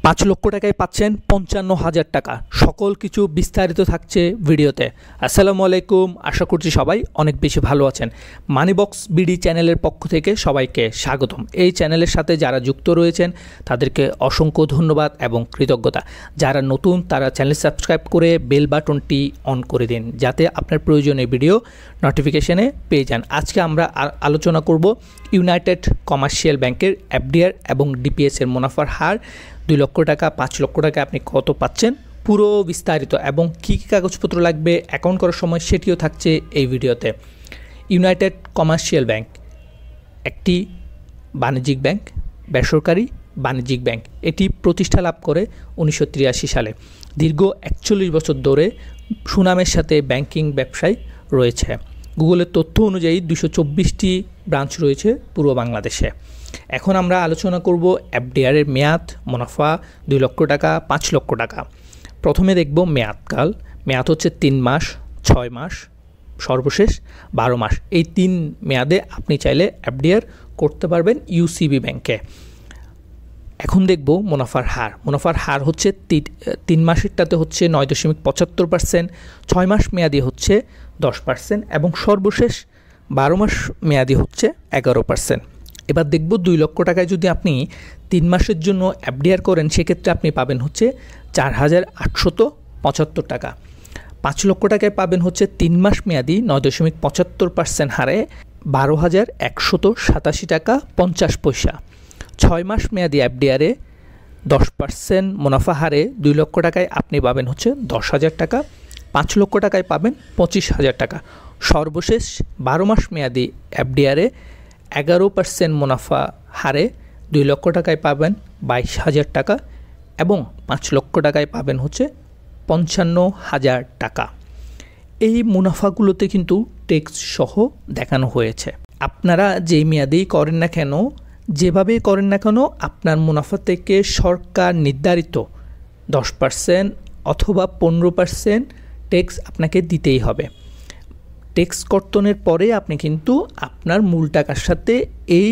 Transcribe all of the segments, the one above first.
5 লক্ষ টাকায় পাচ্ছেন 55,000 টাকা। সকল কিছু বিস্তারিত থাকছে ভিডিওতে। আসসালামু আলাইকুম, আশা করছি সবাই অনেক বেশি ভালো আছেন। মানিবক্স বিডি চ্যানেলের পক্ষ থেকে সবাইকে স্বাগতম। এই চ্যানেলের সাথে যারা যুক্ত রয়েছেন তাদেরকে অসংখ্য ধন্যবাদ এবং কৃতজ্ঞতা। যারা নতুন তারা চ্যানেল সাবস্ক্রাইব করে বেল বাটনটি অন করে দিন, যাতে আপনার প্রয়োজনীয় ভিডিও নোটিফিকেশনে পেয়ে যান। আজকে আমরা আলোচনা করব ইউনাইটেড কমার্শিয়াল ব্যাংকের এফডিআর এবং ডিপিএসের মুনাফার হার। 2 লক্ষ টাকা, 5 লক্ষ টাকা আপনি কত পাচ্ছেন, পুরো বিস্তারিত এবং কী কী কাগজপত্র লাগবে অ্যাকাউন্ট করার সময় সেটিও থাকছে এই ভিডিওতে। ইউনাইটেড কমার্শিয়াল ব্যাংক একটি বাণিজ্যিক ব্যাংক, বেসরকারি বাণিজ্যিক ব্যাংক। এটি প্রতিষ্ঠা লাভ করে 1983 সালে। দীর্ঘ 41 বছর ধরে সুনামের সাথে ব্যাংকিং ব্যবসায় রয়েছে। গুগলের তথ্য অনুযায়ী 224টি ব্রাঞ্চ রয়েছে পুরো বাংলাদেশে। এখন আমরা আলোচনা করব এফডিআরের মেয়াদ, মুনাফা, 2 লক্ষ টাকা, 5 লক্ষ টাকা। প্রথমে দেখব মেয়াদকাল। মেয়াদ হচ্ছে 3 মাস, 6 মাস, সর্বশেষ 12 মাস। এই 3 মেয়াদে আপনি চাইলে এফডিআর করতে পারবেন ইউসিবি ব্যাংকে। এখন দেখব মুনাফার হার। মুনাফার হার হচ্ছে 3 মাসেরটাতে হচ্ছে 9.75%, 6 মাস মেয়াদি হচ্ছে 10% এবং সর্বশেষ 12 মাস মেয়াদি হচ্ছে 11%। এবার দেখব 2 লক্ষ টাকায় যদি আপনি 3 মাসের জন্য এফডিআর করেন, সেক্ষেত্রে আপনি পাবেন হচ্ছে 4,875 টাকা। 5 লক্ষ টাকায় পাবেন হচ্ছে 3 মাস মেয়াদি 9.75% হারে 12,187 টাকা 50 পয়সা। 6 মাস মেয়াদি এফডিআরে 10% মুনাফা হারে 2 লক্ষ টাকায় আপনি পাবেন হচ্ছে 10,000 টাকা। 5 লক্ষ টাকায় পাবেন 25,000 টাকা। সর্বশেষ 12 মাস মেয়াদি এফডিআরে 11% মুনাফা হারে 2 লক্ষ টাকায় পাবেন 22,000 টাকা এবং 5 লক্ষ টাকায় পাবেন হচ্ছে 55,000 টাকা। এই মুনাফাগুলোতে কিন্তু ট্যাক্স সহ দেখানো হয়েছে। আপনারা যেই মেয়াদেই করেন না কেন, যেভাবেই করেন না কেন, আপনার মুনাফা থেকে সরকার নির্ধারিত 10% অথবা 15% ট্যাক্স আপনাকে দিতেই হবে। ট্যাক্স কর্তনের পরে আপনি কিন্তু আপনার মূল টাকার সাথে এই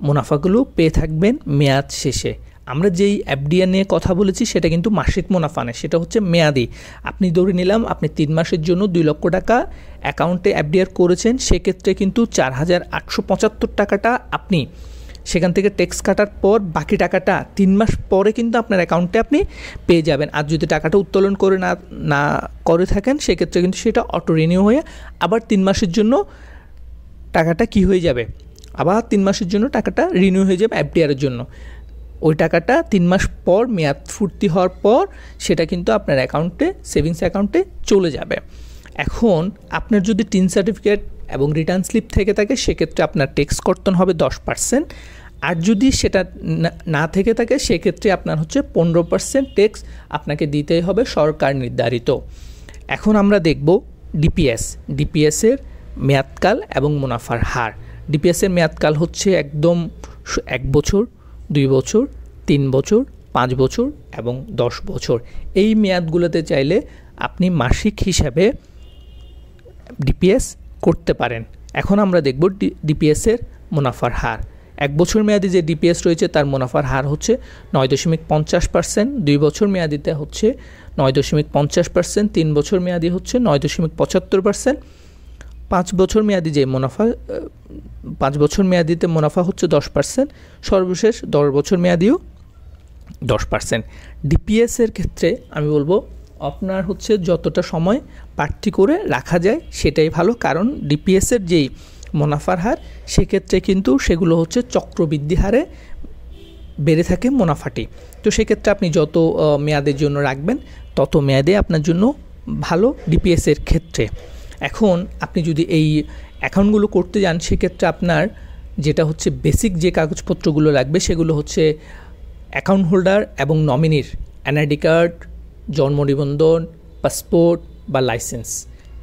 মুনাফাগুলো পেয়ে থাকবেন মেয়াদ শেষে। আমরা যেই এফডিআর নিয়ে কথা বলেছি সেটা কিন্তু মাসিক মুনাফা নয়, সেটা হচ্ছে মেয়াদি। আপনি ধরে নিলাম আপনি 3 মাসের জন্য 2 লক্ষ টাকা অ্যাকাউন্টে এফডিআর করেছেন, সেক্ষেত্রে কিন্তু 4,875 টাকাটা আপনি সেখান থেকে ট্যাক্স কাটার পর বাকি টাকাটা 3 মাস পরে কিন্তু আপনার অ্যাকাউন্টে আপনি পেয়ে যাবেন। আর যদি টাকাটা উত্তোলন করে না করে থাকেন, সেক্ষেত্রে কিন্তু সেটা অটো রিনিউ হয়ে আবার 3 মাসের জন্য টাকাটা কি হয়ে যাবে, আবার 3 মাসের জন্য টাকাটা রিনিউ হয়ে যাবে এফডিআরের জন্য। ওই টাকাটা 3 মাস পর মেয়াদ ফুর্তি হওয়ার পর সেটা কিন্তু আপনার অ্যাকাউন্টে, সেভিংস অ্যাকাউন্টে চলে যাবে। এখন আপনার যদি টিন সার্টিফিকেট এবং রিটার্ন স্লিপ থেকে থাকে, সেক্ষেত্রে আপনার ট্যাক্স কর্তন হবে 10%। আর যদি সেটা না থেকে থাকে, সেক্ষেত্রে আপনার হচ্ছে 15% ট্যাক্স আপনাকে দিতেই হবে, সরকার নির্ধারিত। এখন আমরা দেখব ডিপিএসের মেয়াদকাল এবং মুনাফার হার। ডিপিএসের মেয়াদকাল হচ্ছে একদম 1 বছর, 2 বছর, 3 বছর, 5 বছর এবং 10 বছর। এই মেয়াদগুলোতে চাইলে আপনি মাসিক হিসাবে ডিপিএস করতে পারেন। এখন আমরা দেখব ডিপিএসের মুনাফার হার। 1 বছর মেয়াদি যে ডিপিএস রয়েছে তার মুনাফার হার হচ্ছে 9.50%, 2 বছর মেয়াদিতে হচ্ছে 9.50%, 3 বছর মেয়াদি হচ্ছে 9.75%, 5 বছর মেয়াদি যে মুনাফা, 5 বছর মেয়াদিতে মুনাফা হচ্ছে 10%, সর্বশেষ 10 বছর মেয়াদিও 10%। ডিপিএসের ক্ষেত্রে আমি বলবো আপনার হচ্ছে যতটা সময় প্রার্থী করে রাখা যায় সেটাই ভালো, কারণ ডিপিএসের যেই মুনাফার হার সেক্ষেত্রে কিন্তু সেগুলো হচ্ছে চক্রবৃদ্ধি হারে বেড়ে থাকে মুনাফাটি। তো সেক্ষেত্রে আপনি যত মেয়াদের জন্য রাখবেন তত মেয়াদে আপনার জন্য ভালো ডিপিএসের ক্ষেত্রে। এখন আপনি যদি এই অ্যাকাউন্টগুলো করতে যান, সেক্ষেত্রে আপনার যেটা হচ্ছে বেসিক যে কাগজপত্রগুলো লাগবে সেগুলো হচ্ছে অ্যাকাউন্ট হোল্ডার এবং নমিনির এনআইডি কার্ড, জন্ম নিবন্ধন, পাসপোর্ট বা লাইসেন্স,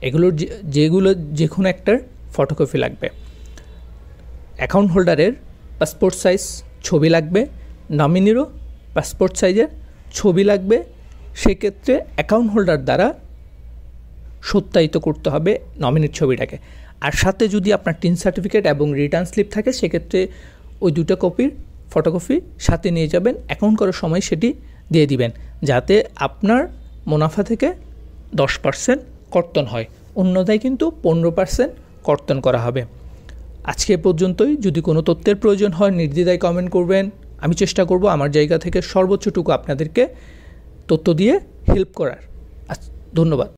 এগুলোর যেগুলো যে কোনো একটার ফটোকপি লাগবে। অ্যাকাউন্ট হোল্ডারের পাসপোর্ট সাইজ ছবি লাগবে, নমিনিরও পাসপোর্ট সাইজের ছবি লাগবে। সেক্ষেত্রে অ্যাকাউন্ট হোল্ডার দ্বারা সত্যায়িত করতে হবে নমিনির ছবিটাকে। আর সাথে যদি আপনার টিন সার্টিফিকেট এবং রিটার্ন স্লিপ থাকে, সেক্ষেত্রে ওই 2টা কপির ফটোকপি সাথে নিয়ে যাবেন, অ্যাকাউন্ট করার সময় সেটি দিয়ে দিবেন, যাতে আপনার মুনাফা থেকে 10% কর্তন হয়, অন্যথায় কিন্তু 15% কর্তন করা হবে। আজকে পর্যন্তই। যদি কোনো তথ্যের প্রয়োজন হয় নির্দ্বিধায় কমেন্ট করবেন, আমি চেষ্টা করব আমার জায়গা থেকে সর্বোচ্চটুকু আপনাদেরকে তথ্য দিয়ে হেল্প করার। ধন্যবাদ।